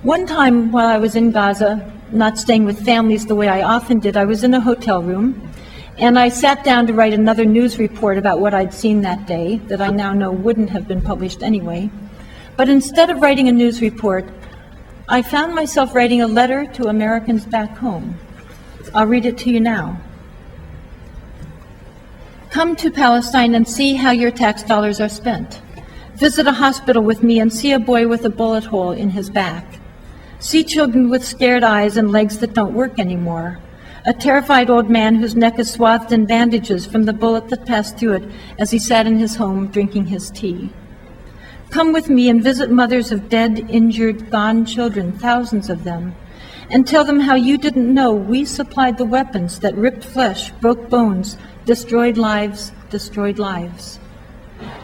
One time while I was in Gaza, not staying with families the way I often did, I was in a hotel room, and I sat down to write another news report about what I'd seen that day that I now know wouldn't have been published anyway. But instead of writing a news report, I found myself writing a letter to Americans back home. I'll read it to you now. Come to Palestine and see how your tax dollars are spent. Visit a hospital with me and see a boy with a bullet hole in his back. See children with scared eyes and legs that don't work anymore. A terrified old man whose neck is swathed in bandages from the bullet that passed through it as he sat in his home drinking his tea. Come with me and visit mothers of dead, injured, gone children, thousands of them, and tell them how you didn't know we supplied the weapons that ripped flesh, broke bones, destroyed lives, destroyed lives.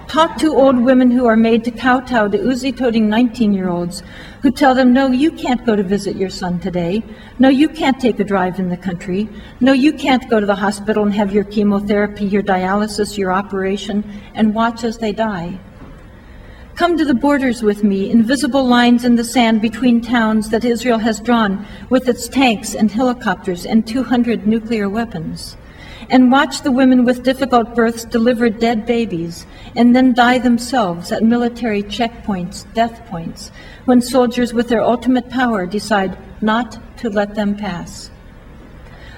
Talk to old women who are made to kowtow to Uzi-toting 19-year-olds who tell them, no, you can't go to visit your son today. No, you can't take a drive in the country. No, you can't go to the hospital and have your chemotherapy, your dialysis, your operation, and watch as they die. Come to the borders with me, invisible lines in the sand between towns that Israel has drawn with its tanks and helicopters and 200 nuclear weapons. And watch the women with difficult births deliver dead babies and then die themselves at military checkpoints, death points, when soldiers with their ultimate power decide not to let them pass.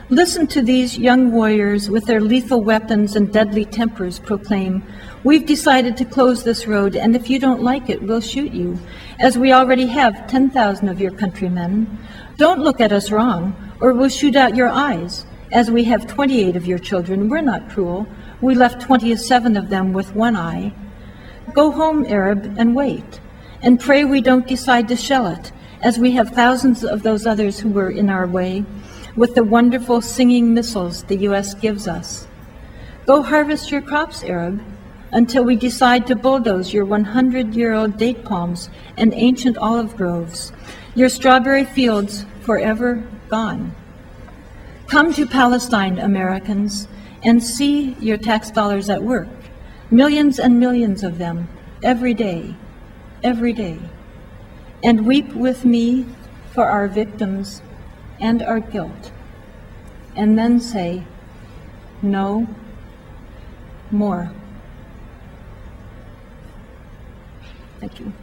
Listen to these young warriors with their lethal weapons and deadly tempers proclaim, we've decided to close this road, and if you don't like it, we'll shoot you, as we already have 10,000 of your countrymen. Don't look at us wrong, or we'll shoot out your eyes. As we have 28 of your children, we're not cruel. We left 27 of them with one eye. Go home, Arab, and wait, and pray we don't decide to shell it, as we have thousands of those others who were in our way, with the wonderful singing missiles the U.S. gives us. Go harvest your crops, Arab, until we decide to bulldoze your 100-year-old date palms and ancient olive groves, your strawberry fields forever gone. Come to Palestine, Americans, and see your tax dollars at work, millions and millions of them, every day, and weep with me for our victims and our guilt, and then say, no more. Thank you.